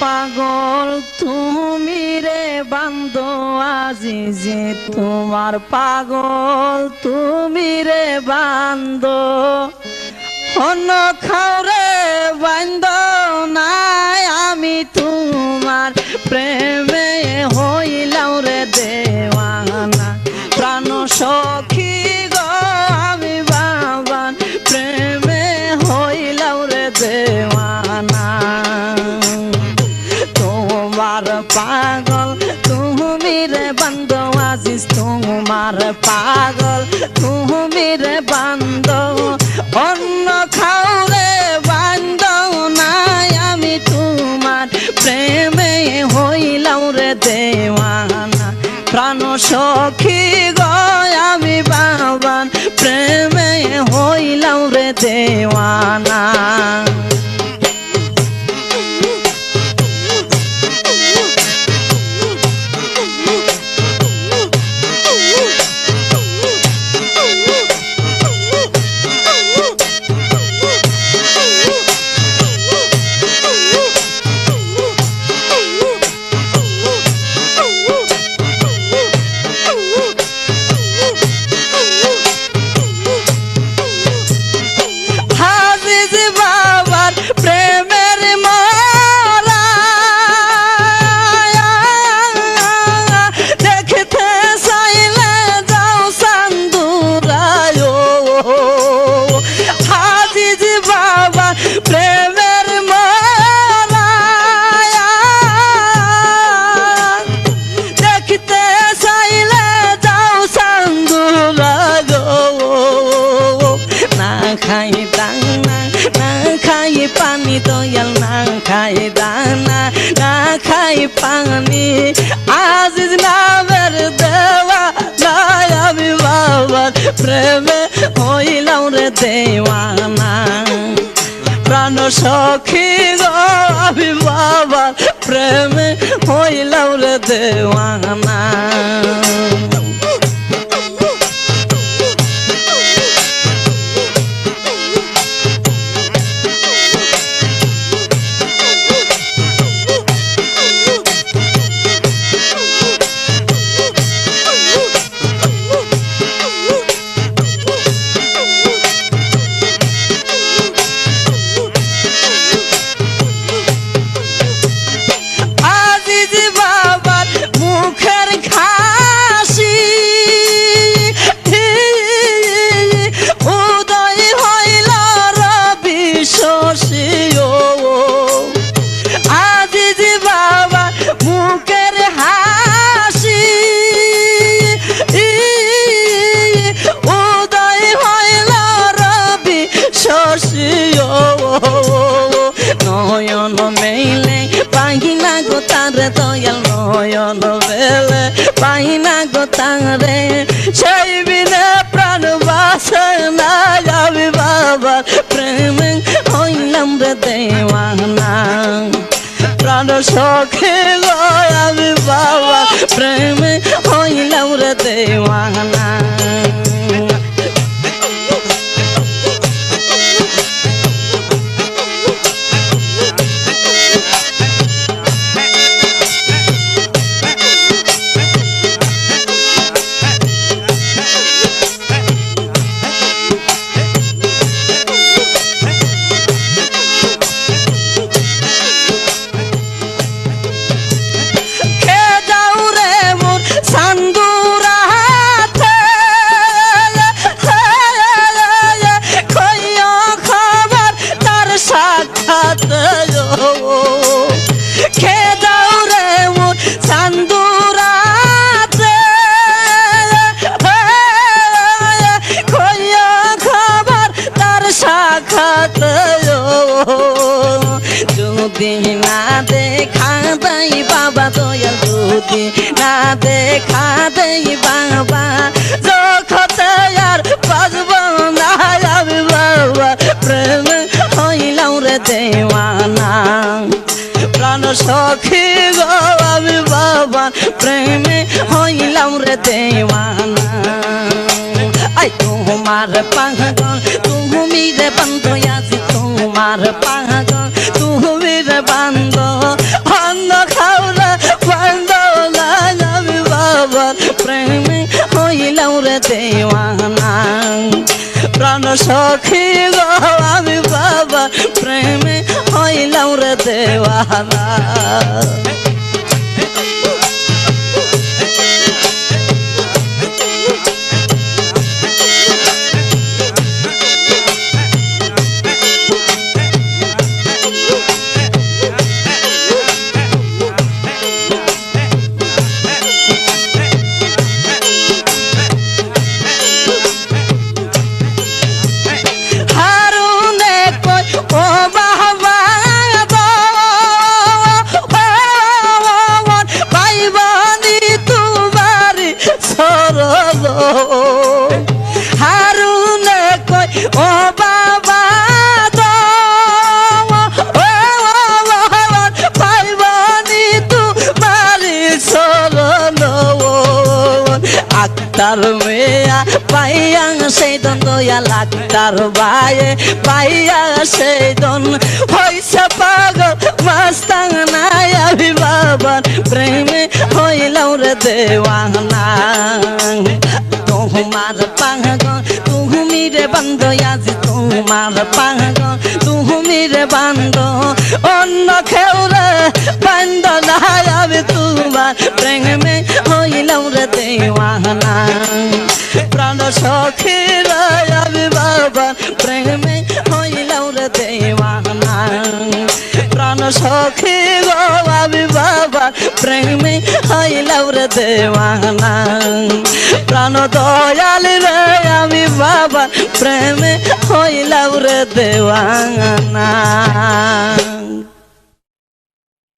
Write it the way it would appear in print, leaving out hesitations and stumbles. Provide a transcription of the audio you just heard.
পাগল তুমি রে বান্দো আজিজে তোমার পাগল তুমি রে বান্দো অন্য খাওরে বান্দ নাই আমি তোমার প্রেমে হইলাম রে দেওয়ানা প্রাণ সখী গো আমি বাবার প্রেমে হইলাম রে দেওয়ানা তোমার পাগল তুমি রে বান্দো আজিজ তোমার পাগল তুমি রে বান্দো অন্য খাওরে বান্দো নাই আমি তোমার প্রেমে হইলাম রে দেওয়ানা প্রাণ সখী গো আমি বাবার প্রেমে হইলাম রে দেওয়ানা পানি দয়াল না খাই দানা না খাই পানি আজিজ নামের দেওয়া নাই আমি বাবার প্রেমে হইলাম রে দেওয়ানা প্রাণ সখী গো আমি বাবার প্রেমে হইলাম রে দেওয়ানা নয়ন মেলে পাহিনা গো তারে দয়াল নয়ন মেলে পাহিনা গো তারে সেই বিনে প্রাণ বাসে না আমি বাবার প্রেমে হইলাম রে দেওয়ানা প্রাণ সখী গো আমি বাবার প্রেমে হইলাম রে দেওয়ানা যদি না দেখা দেই বাবা দয়াল যদি না দেখা দেই বাবা জগতে আর বাজব না আমি বাবা প্রেমে হইলাম রে দেওয়ানা প্রাণ সখী গো আমি বাবা প্রেমে হইলাম রে দেওয়ানা আই তোমার পাগল তুমি রে বান্ধো আজি তোমার পাগল তুমি রে বান্ধো সখী গো আমি বাবা প্রেমে হইলাম রে দেওয়ানা হারুনে কই ও বাবা পাইবানি তোমারি চরণ আক্তার মেয়া পাইয়া সেই দন দয়াল আক্তার বায়ে পাইয়া সেই দন হইছে পাগল মাস্তাং নাই আমি বাবার প্রেমে হইলাম রে দেওয়ানা তোমার পাগল তুমি রে বান্ধ আজি তোমার পাগল তুমি রে বান্ধ অন্য কেউ রে বান্ধ নাই আমি তোমার প্রেমে হইলাম রে দেওয়ানা প্রাণ সখী রে আমি বাবা প্রেমে হইলাম রে দেওয়ানা প্রাণ সখী গো আমি বাবা প্রেমে হইলাম রে দেওয়ানা প্রাণ দয়াল রে আমি বাবা প্রেমে হইলাম রে দেওয়ানা